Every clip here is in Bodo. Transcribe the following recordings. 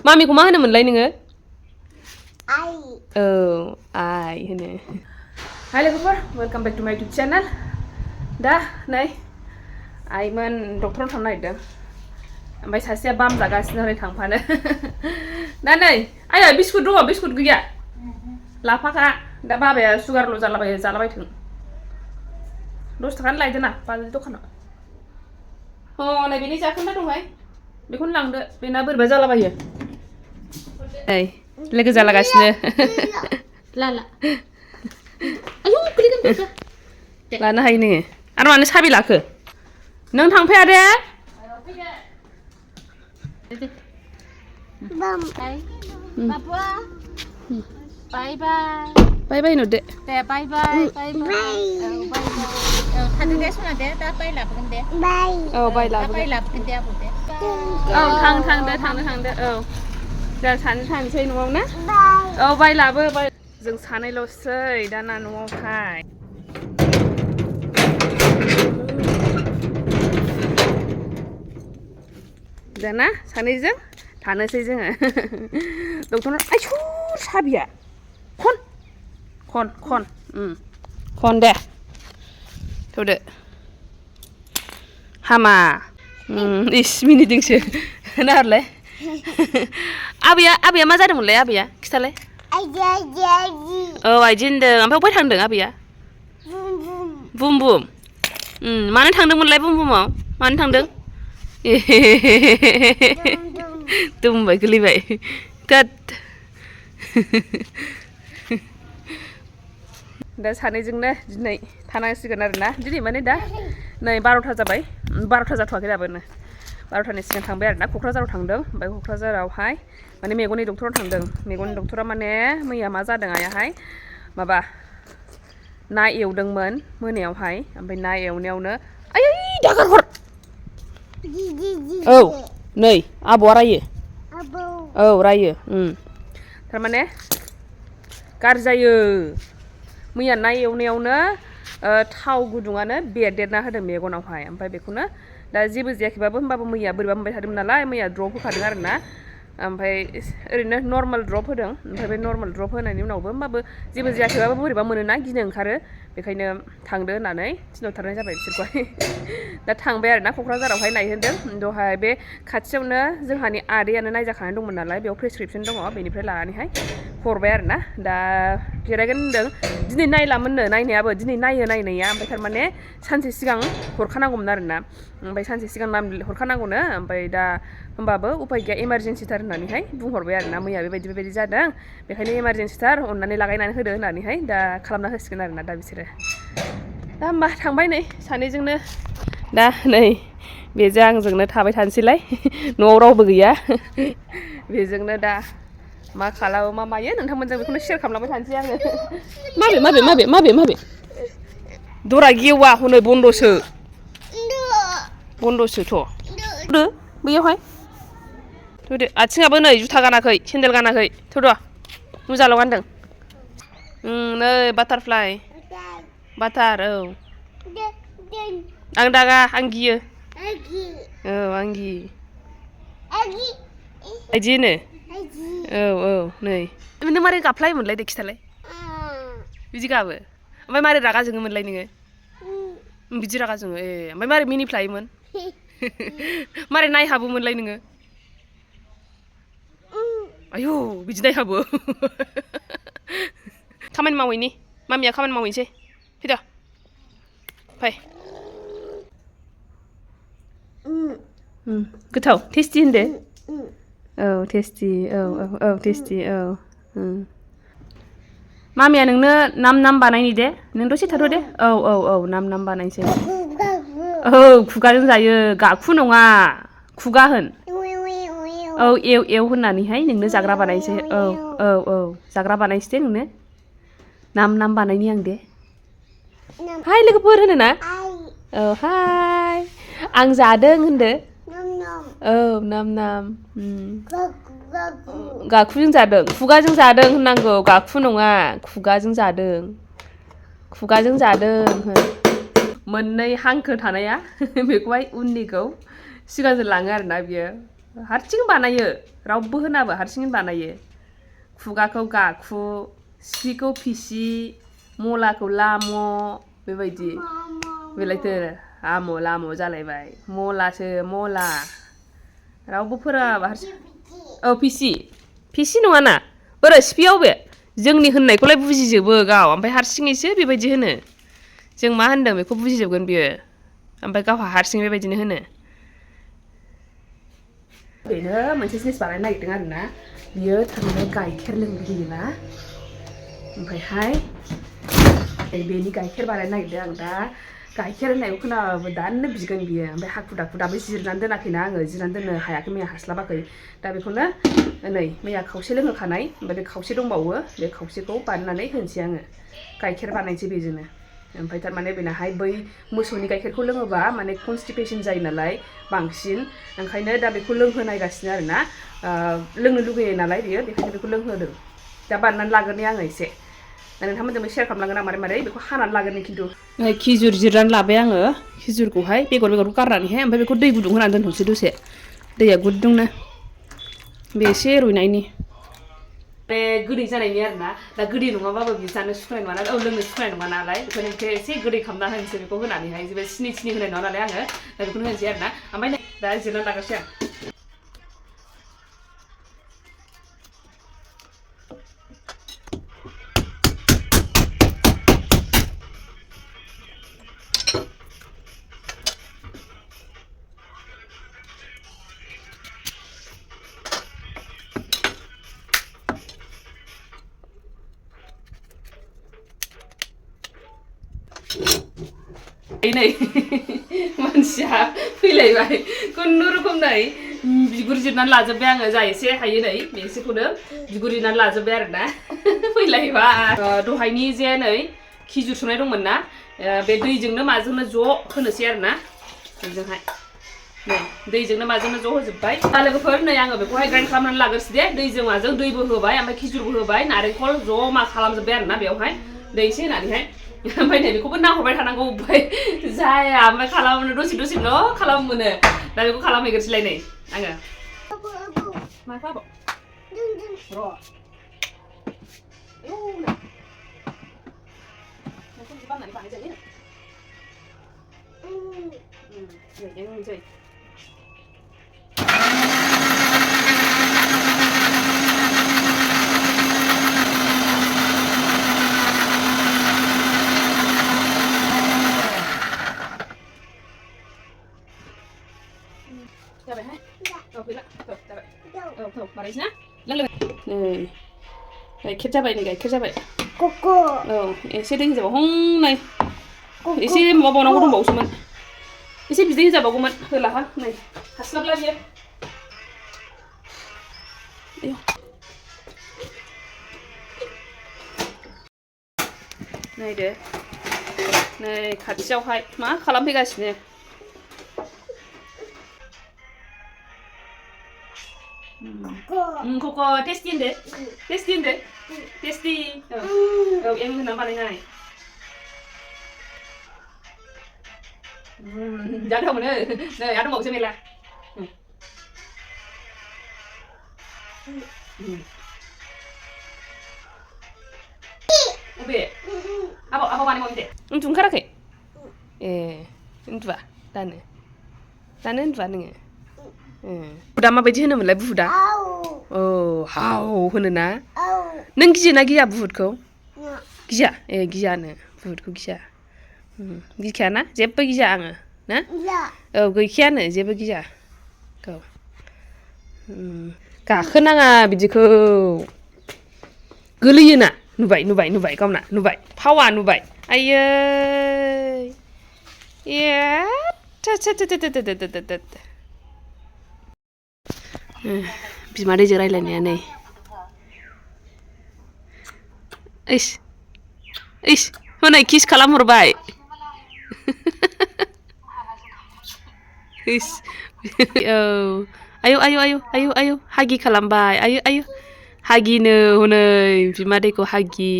मामिखौ मा होनोमोनलाय नोङो? आइ। औ आइ होनो। हाय लोगोफोर, वेलकाम बेक टु माय इउटुब चेनेल। दा नै आइमोन डक्टराव थांनो नागिरदों। ओमफ्राय सासेया बाम जागासिनो हरै थांफानो। दा नै आइया बिस्कुट दङ, बिस्कुट गैया? लाफाखा दा बाबाया सुगारल' जालाबायथों। 10 थाखानि लायदो ना बाजै दखानाव। नै बेनि जाखोन्दा दंहाय, बेखौनो लांदो, बेना बोरैबा जालाबायो। नै लोगो जालागासिनो। लाला। आयौ गोलैगोन बिबा। लानो हायो नोङो। आरो मानो साबि लाखो? नों थांफाया दे। बाम। बाबुआ। बाय बाय। बाय बाय होनहरदो। दे बाय बाय बाय बाय। औ बाय बाय। औ थादो दे सना दे, दा बाय लाबोगोन दे। बाय। औ बाय दा लाबोगोन। बाय लाबोगोन दे आबौ दे। औ थांदो औ। जों सानै थांसै न'आव ना? औ बाय लाबो बाय। जों सानैल'सै दाना न'आवहाय। दाना सानैजों थानोसै जोङो। डक्टरनाव आइसुर साबिया खन दे थौदो। हामा इस मिनिदोंसो नाहरलाय। आबैया मा जादोंमोनलाय आबैया खिथालाय। औ आइदि होनदों। ओमफ्राय अबाय थांदों आबैया? बुम बुम। मानो थांदोंमोनलाय बुम बुमाव? मानो थांदों? दुम होनबाय गोलैबाय। थोद। दा सानैजोंनो दिनै थानांसिगोन आरोना। दिनै माने दा नै 12था जाबाय। 12था जाथ'वाखै दाबोनो। 12थानि सिगां थांबाय आरोना, क'क्राझाराव थांदों। ओमफ्राय क'क्राझारावहाय माने मेगननि डक्टराव थांदों। मेगननि डक्टरा माने मैया मा जादों आइयाहाय, माबा ना एवदोंमोन मोनायावहाय। ओमफ्राय ना एवनायावनो आयै दागार हर। औ नै आबौआ रायो। औ रायो। थारमाने गाज्रि जायो। मैया ना एवनायावनो थाव गुदुङानो बेरदेरना होदों मेगनावहाय। ओमफ्राय बेखौनो दा जेबो जायाखैबाबो, होमबाबो मैया बोरैबा मोनबाय थादोंमोन नालाय, मैया द्रप होखादों आरोना। ओमफ्राय ओरैनो नर्मेल द्रप होदों। ओमफ्राय बे नर्मेल द्रप होनायनि उनावबो होमबाबो जेबो जायाखैबाबो बोरैबा मोनोना, गिनो ओंखारो। बेखायनो थांदो होननानै थिनहरथारनाय जाबाय बिसोरखौहाय। दा थांबाय आरोना क'क्राझारावहाय नायहोदों। दहाय बे खाथियावनो जोंहानि आदैयानो नायजाखानाय दंमोन नालाय, बेयाव प्रेसक्रिपसन दङ, बेनिफ्राय लानानैहाय हरबाय आरोना। दा जिरायगोन होनदों। दिनै नायलामोननो नायनायाबो, दिनै नायो नायनाया। ओमफ्राय थारमाने सानसे सिगां हरखानांगौमोन आरोना। ओमफ्राय सानसे सिगां नाम हरखानांगौनो। ओमफ्राय दा होमबाबो उफाय गैया, इमारजेन्सिथार होननानैहाय बुंहरबाय आरोना। मैया बेबायदि जादों, बेखायनो इमारजेन्सिथार, अननानै लागायनानै होदो होननानैहाय दा खालामना होसिगोन आरोना दा बिसोरो। दा होमबा थांबाय नै सानैजोंनो। दा नै बेजों आंजोंनो थाबाय थानोसैलाय। न'आव रावबो गैया। बेजोंनो दा मा खालामो मा मायो नोंथांमोनजों बेखौनो सेयार खालामलांबाय थानोसै आङो। माबे दरा गेवा हनै बन्दसो। बन्दसोथ'। थौदो बैयावहाय। थौदो। आथिङाबो नै जुथा गानाखै, सेन्देल गानाखै। थौद'। मुजाल' गानदों। नै बाटारफ्लाइ। बाटार औ। आं दागा, आं गियो। औ आं गियो। बायदि होनो। औ नै। नों मारै गाबफ्लायोमोनलाय दे खिथालाय। बिदि गाबो? ओमफ्राय मारै रागा जोङोमोनलाय नोङो? बिदि रागा जोङो ए। ओमफ्राय मारै मिनिफ्लायोमोन? मारै नायहाबोमोनलाय नोङो? आयौ बिदि नायहाबो। खामानि मावहैनि, मामिया खामानि मावहैनोसै। फैद'। फै। गोथाव टेस्टि होनदो। औ टेस्टि औ टेस्टि औ। मामिया नोंनो नाम बानायनि दे। नों दसे थाथ' दे। औ नाम बानायनोसै। औ खुगाजों जायो, गाखु नङा। खुगा होन। औ एव होननानैहाय नोंनो जाग्रा बानायनोसै। औ जाग्रा बानायनोसै दे नोंनो। नाम बानायनि आं दे। हाय लोगोफोर होनो ना? औ हाय। आं जादों होनदो। औ नाम। गाखुजों जादों, खुगाजों जादों होननांगौ, गाखु नङा। खुगाजों जादों। खुगाजों जादों होन। मोननै हांखो थानाया बेखौहाय उननिखौ सिगांजों लाङो आरोना बियो। हारसिं बानायो रावबो होनाबो हारसिं बानायो खुगाखौ गाखु सिपिखौ फिसि मलाखौ लाम' बेबायदि बेलायथो आम' लाम' जालायबाय मलासो मला रावबो फोरोङाबा हारसिं औ फिसि नङाना बोरो सिपियाव बे जोंनि होननायखौलाय बुजिजोबो गाव ओमफ्राय हारसिङैसो बेबायदि होनो जों मा होनदों बेखौ बुजिजोबगोन बियो ओमफ्राय गावहा हारसिं बेबायदिनो होनो बेनो मोनसे जिनिस बानायनो नागिरदों आरोना बियो थारमाने गाइखेर लोंनो लुगैयोना ओमफ्रायहाय बेनि गाइखेर बानायनो नागिरदों आं दा गाइखेर होननायखौ खोनाबाबो दानो बिगोन बियो ओमफ्राय हाखु दाखु दाबो जिरनानै दोनाखैना आङो जिरनानै दोननो हायाखै मैया हास्लाबाखै दा बेखौनो नै मैया खावसे लोंहोखानाय ओमफ्राय बे खावसे दंबावो बे खावसेखौ बानायनानै होनोसै आङो गाइखेर बानायनोसै बेजोंनो ओमफ्राय थारमाने बेनाहाय बै मोसौनि गाइखेरखौ लोङोबा माने कनस्टिपेसन जायो नालाय बांसिन ओंखायनो दा बेखौ लोंहोनायगासिनो आरोना लोंनो लुगैयो नालाय बियो बेखायनो बेखौ लोंहोदों दा बानायनानै लाग्रोनि आङो एसे नोंथांमोनजोंबो शेयार खालामलांगोन आं मारै बेखौ हानानै लाग्रोनि खिन्थु खिजुर जिरनानै लाबाय आङो खिजुरखौहाय बेगरखौ गारनानैहाय ओमफ्राय बेखौ दै गुदुं होनानै दोनथ'नोसै दसे दैया गुदुंनो बे एसे रुइनायनि बे गोदै जानायनि आरोना दा गोदै नङाबाबो बि जानो सुखुनाय नङा नालाय लोंनो सुखुनाय नङा नालाय बेखायनो एसे गोदै खालामना होनोसै बेखौ होनानैहाय जेबो सिनि होनाय नङा नालाय आङो दा बेखौनो होनोसै आरोना ओमफ्राय दा जिरनानै लाग्रोसै आं नै मानसिया फैलायबाय खुनुरुखुम नै बिगुर जिरनानै लाजोब्बाय आङो जा एसे हायो नै बे एसेखौनो बिगुर जिरनानै लाजोब्बाय आरोना फैलायबाय दहायनि जे नै खिजुर संनाय दंमोन ना बे दैजोंनो माजोंनो ज' होनोसै आरोना बेजोंहाय नै दैजोंनो माजोंनो ज' होजोब्बाय दा लोगोफोर नै आङो बेखौहाय ग्राइन्ड खालामनानै लाग्रोसै दे दैजों माजों दैबो होबाय ओमफ्राय खिजुरबो होबाय नारेंखल ज' मा खालामजोब्बाय आरोना बेवहाय दै एसे होनानैहाय ओमफ्राय नै बेखौबो नाहरबाय थानांगौ ओमफ्राय जाया ओमफ्राय खालामनो दसेल' खालामो मोनो दा बेखौ खालामहैग्रोसैलाय नै आङो माखौ आबौ र' बानायनानै बानायजायो एवनोसै जाबायहाय औ गैला औ जाबाय औ बानायसै ना लोंलाय नै गाइखेर जाबाय नै गाइखेर जाबाय औ एसे दै होजाबाव हंनै एसे माबाबावनांगौ दंबावोसोमोन एसे बिदै होजाबावगौमोन होलाहा नै हास्लाबला बियो नायदो नै खाथियावहाय मा खालामफैगासिनो क'क' टेस्टि होनदो टेस्टि औ एम होनानै बानायनाय जा गोथाव मोनो नै आरो दंबावोसो मेला बबे आबौ बानायबावनो दे उन्दुनो ओंखाराखै ए उन्दुआ दानो उन्दुआ नोङो बुहुदा माबायदि होनोमोनलाय बुहुदा औ हाव होनोना नों गियोना गिया बुहुदखौ गिया ए गियानो बुहुदखौ गिया गिखायाना जेबो गिया आङो ना औ गैखायानो जेबो गिया गाव गाखोनाङा बिदिखौ गोलैयोना नुबाय गावना नुबाय फावा नुबाय आयै ए बिमादैजों रायलायनाया नै इस हनै किस खालामहरबाय इस औ आयौ हागि खालामबाय आयौ हागिनो हनै बिमादैखौ हागि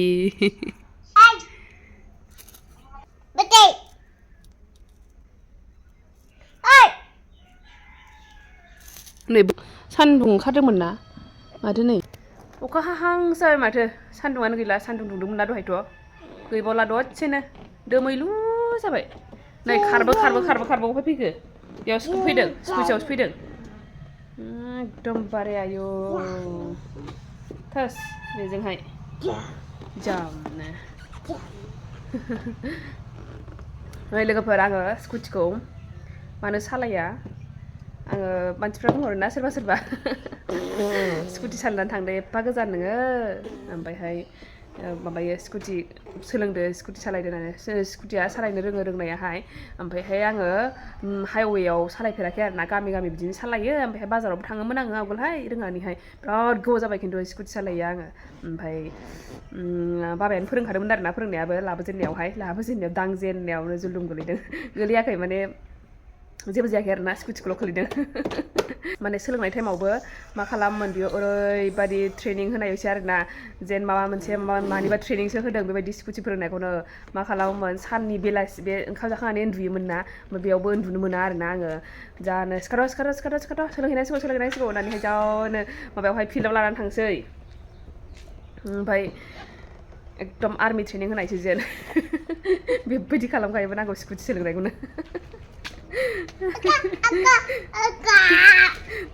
नै सान्दुं ओंखारदोंमोन ना माथो नै अखा हाहां जाबाय माथो सान्दुङानो गैला सान्दुं दुंदोंमोन ना दहायथ' गैबावला दसेनो दोमैलु जाबाय नै खारबो अफाय फैखो बेयाव फैदों स्कुटियावसो फैदों एकदमबारे आयौ थोस बेजोंहाय जामनो नै लोगोफोर आङो स्कुटिखौ मानो सालाया आङो मानसिफ्रा बुंहरो ना सोरबा स्कुटि सालायनानै थांदो एफा गोजान नोङो ओमफ्रायहाय माबायो स्कुटि सोलोंदो स्कुटि सालायदो होननानै स्कुटिया सालायनो रोंनायाहाय ओमफ्रायहाय आङो हाइवेआव सालायफेराखै आरो ना गामि बिदिनो सालायो ओमफ्राय बाजारावबो थाङोमोन आङो आवगोलहाय रोंनानैहाय बिराद गोबाव जाबाय खिन्थु स्कुटि सालायो आङो ओमफ्राय बाबायानो फोरोंखादोंमोन आरो ना फोरोंनायाबो लाबोजेननायाव दांजेननायावनो जुलुम गोलैयाखै माने जेबो जायाखै आरो ना स्कुटिखौल' खोलैदों माने सोलोंनाय टाइमावबो मा खालामोमोन बियो ओरैबादि ट्रेनिं होनायसै आरो ना जेन माबा मोनसे मानिबा ट्रेनिंसो होदों बेबायदि स्कुटि फोरोंनायखौनो मा खालामोमोन साननि बेलासि बे ओंखाम जाखांनानै उन्दुयोमोन ना बेयावबो उन्दुनो मोना आरो ना आङो जानो सिखार' सोलोंहैनांसिगौ होननानैहाय जानो माबायावहाय फिल्डआव लानानै थांसै ओमफ्राय एकदम आर्मि ट्रेनिं होनायसै जेन बेबायदि खालामखायोमोन आंखौ स्कुटि सोलोंनायखौनो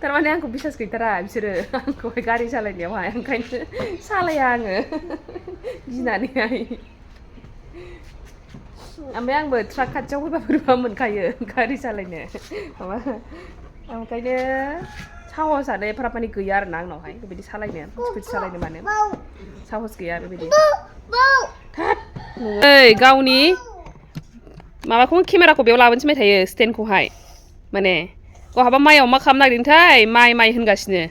थारमाने आंखौ बिसास गैथारा बिसोरो आंखौहाय गारि सालायनायावहाय ओंखायनो सालाया आङो गिनानैहाय ओमफ्राय आंबो ट्राक खाथियाव फैबा बोरैबा मोनखायो गारि सालायनो माबा ओंखायनो साहसआनो एफाराब माने गैया आरो ना आंनावहाय बेबायदि सालायनो स्कुटि सालायनो मानो साहस गैया बेबायदि ओइ गावनि माबाखौ केमेराखौ बेयाव लाबोनो थिनबाय थायो स्टेन्डखौहाय माने बहाबा माइयाव मा खालामनो नागिरदोंथाय माइ होनगासिनो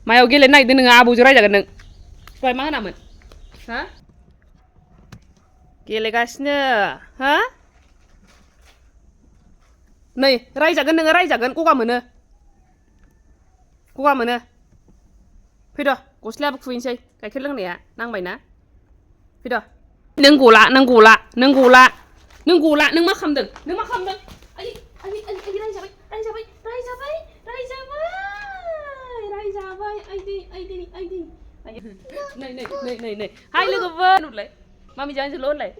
माइयाव गेलेनो नागिरदों नोङो आबौजों रायजागोन नों दहाय मा होनामोन हा गेलेगासिनो हा नै रायजागोन नोङो रायजागोन गगा मोनो फैद' गस्लायाबो खुबैनोसै गाइखेर लोंनाया नांबायना फैद' नों गला नों मा खालामदों आइ रायजाबाय आइदै नै हाय लोगोफोर नुलाय मामिजों आंजोंल' होनलाय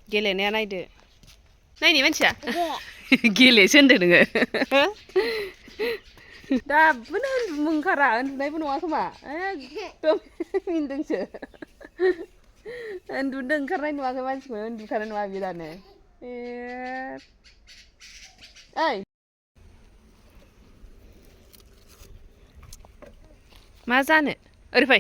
गेलेनाया नायदो नायनाय मानसिया गेलेसो होनदों नोङो दाबोनो उन्दुनो ओंखारा उन्दुनायबो नङा खोमा एकदम मिन्दोंसो उन्दुनो ओंखारनाय नुवाखै मानसिखौनो उन्दुखानाय नङा बियो दानो ओइ मा जानो ओरै फै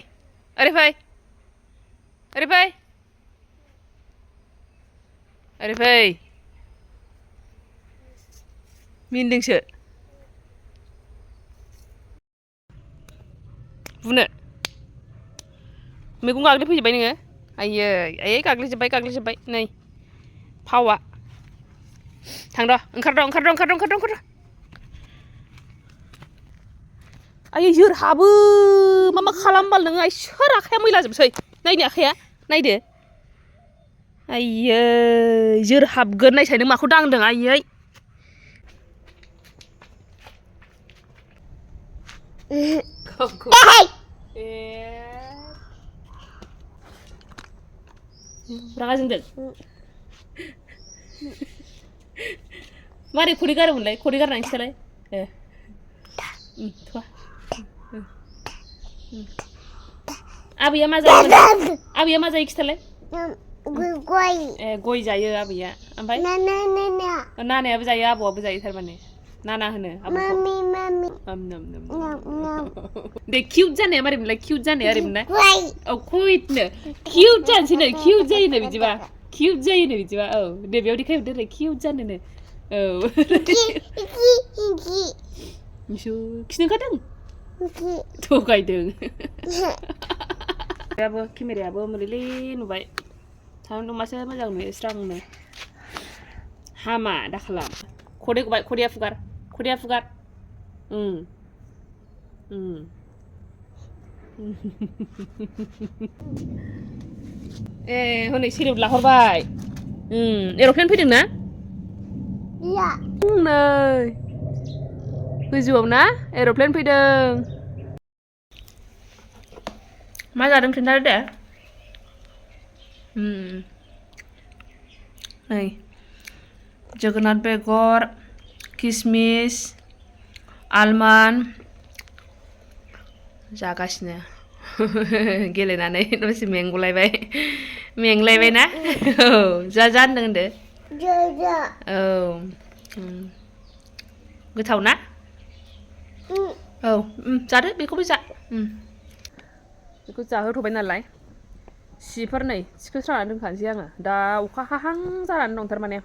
मिन्दोंसो बुनो मैगं गाग्लिफैजोब्बाय नोङो आयै गाग्लिजोब्बाय नै फावा थांद' ओंखारद' आयै जोरहाबो मा खालामबाल नोङो सोर आखाइया मैला जोबसै नायनो आखाइया नायदो आयै जोरहाबगोन नायसाय नों माखौ दांदों आयै रागा जोंदों मारै खदै गारोमोनलाय खदै गारनानै खिथालाय आबैया मा जायो खिथालाय गय जायो आबैया ओमफ्राय नानायाबो जायो आबौआबो जायो थारमाने नाना होनो दे किउट जानाया मारै मोनलाय किउट जानाया ओरै मोनलाय औ कुइटनो किउट जानोसैनो किउट जायोनो बिदिबा औ दे बेयाव देखायहरदो ओरै किउट जानोनो औ खिनो ओंखारदों थगायदों केमेरायाबो मोरैले नुबाय थांनो दंबासो मोजां नुयो स्रांनो हामा दा खालाम खदै गबाय खदैया फुगार हनै सेरेब लाहरबाय एर'प्लेन फैदों ना नै गोजौआव ना एर'प्लेन फैदों मा जादों खिन्थादो दे नै जोगोनार बेगर किसमिस आलमन्ड जागासिनो गेलेनानै दसे मेंलायबाय ना औ जा होनदों औ गोथाव ना औ जादो बेखौबो जा बेखौ जाहोथ'बाय नालाय सिफोर नै थिखोस्रानानै दोनखानोसै आङो दा अखा हाहां जानानै दं थारमाने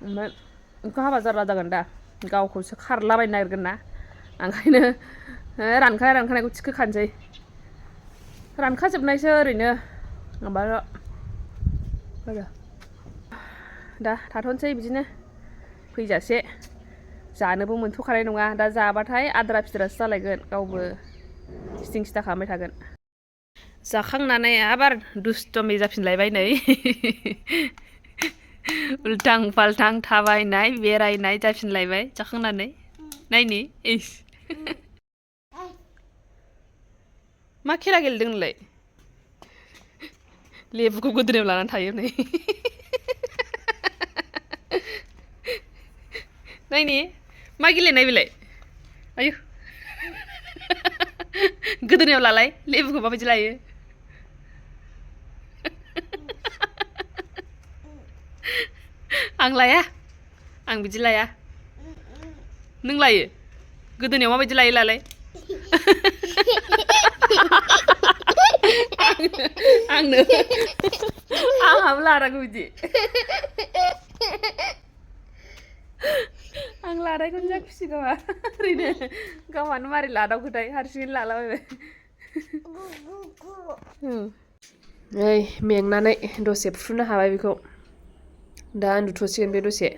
ओमफ्राय अखा हाबा जारला जागोन दा गावखौसो खारलाबायनो नागिरगोन ना ओंखायनो रानखानायखौ थिखोखानोसै रानखाजोबनायसो ओरैनो माबा दा थाथ'नोसै बिदिनो फैजासे जानोबो मोनथ'खानाय नङा दा जाबाथाय आद्रा फिद्रासो जालायगोन गावबो सिथिं सिथा खालामबाय थागोन जाखांनानै आबार दुस्थ'मि जाफिनलायबाय नै उल्थां फाल्थां थाबायनाय बेरायनाय जाफिनलायबाय जाखांनानै नायनि इस मा खेला गेलेदों नोंलाय लेबुखौ गोदोनायाव लानानै थायो नै नायनि मा गेलेनाय बेलाय आयु गोदोनायाव लालाय लेबुखौ माबायदि लायो आं लाया आं बिदि लाया नों लायो गोदोनायाव माबायदि लायो लालाय आंनो आंहाबो लानांगौ बिदि आं लानायखौनो जा खुसि गावहा ओरैनो गावहानो मारै लादावखोथाय हारसिङैनो लालाबायबाय नै मेंनानै दसे फुनो हाबाय बेखौ दा उन्दुथ'सिगोन बे दसे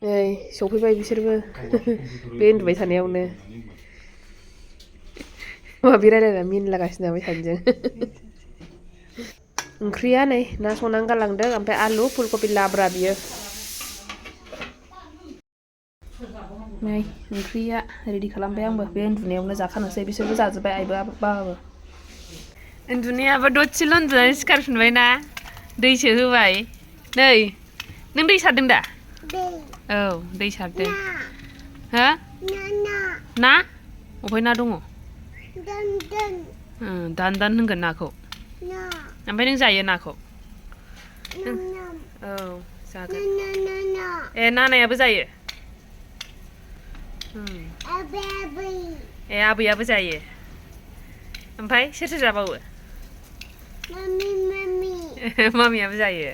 नै सफैबाय बिसोरबो बे उन्दुबाय थानायावनो माबि रायलायना मिनिलागासिनो जाबाय सानैजों ओंख्रिया नै ना संनानै गालांदों ओमफ्राय आलु फुलकबि लाब्रा बियो नै ओंख्रिया रेडि खालामबाय आंबो बे उन्दुनायावनो जाखानोसै बिसोरबो जाजोब्बाय आइबो बाबाबो उन्दुनायाबो दसेल' उन्दुनानै सिखारफिनबाय ना दैसो होबाय नै नों दै सारदों दा औ दै सारदों हो ना अबहाय ना दङ दान होनगोन नाखौ ओमफ्राय नों जायो नाखौ औ जागोन ए नानायाबो जायो ए आबैयाबो जायो ओमफ्राय सोर जाबावो मामियाबो जायो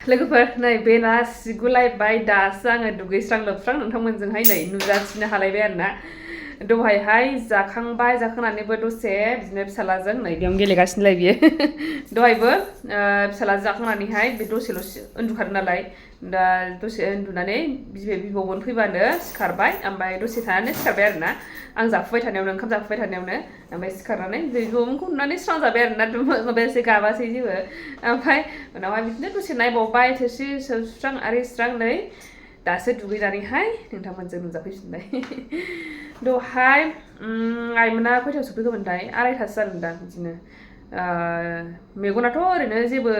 लोगोफोर नै बेलासिगुलायबाय दासो आङो दुगैस्रां लोबस्रां नोंथांमोनजोंहाय नै नुजाथिनो हालायबाय आरोना दहायहाय जाखांनानैबो दसे बिदिनो फिसालाजों नै बेयावनो गेलेगासिनोलाय बियो दहायबो फिसाला जाखांनानैहाय बे दसेल' उन्दुखादों नालाय दा दसे उन्दुनानै बिबौमोन फैबानो सिखारबाय ओमफ्राय दसे थानानै सिखारबाय आरोना आं जाफुबाय थानायावनो ओंखाम जाफुबाय थानायावनो ओमफ्राय सिखारनानै बिबौमोनखौ नुनानै स्रां जाबाय आरोना माबायासै गाबासै जेबो ओमफ्राय उनावहाय बिदिनो दसे नायबावबाय थोरसि सुस्रां आरिस्रां नै दासो दुगैनानैहाय नोंथांमोनजों नुजाफैफिनबाय दहाय आइमोना खयथायाव सफैगौमोनथाय 2:30 जादोंदां बिदिनो मेगनाथ' ओरैनो जेबो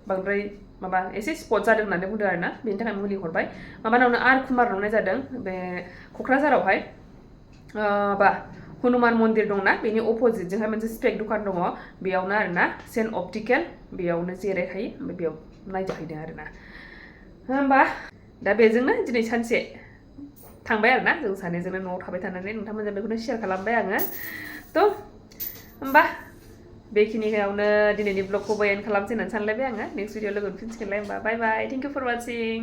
बांद्राय माबा एसे स्पट जादों होननानै बुंदों आरोना बेनि थाखाय मुलि हरबाय माबानावनो आरकुमाराव नायनाय जादों बे क'क्राझारावहाय माबा हनुमान मन्दिर दंना बेनि अपोजिटजोंहाय मोनसे स्पेक दखान दङ बेयावनो आरोना सेन्ट अप्टिकेल बेयावनो जिरायखायो ओमफ्राय बेयाव नायजाहैदों आरोना होमबा दा बेजोंनो दिनै सानसे थांबाय आरोना जों सानैजोंनो न'आव थाबाय थानानै नोंथांमोनजों बेखौनो शेयार खालामबाय आङो थ' होमबा बेखिनियावनो दिनैनि ब्लगखौबो एन्ड खालामसै होननानै सानलायबाय आङो नेक्स्ट भिडिअ लोगो मोनफिनसिगोनलाय होमबा बाय बाय थेंक इउ फर वाचिं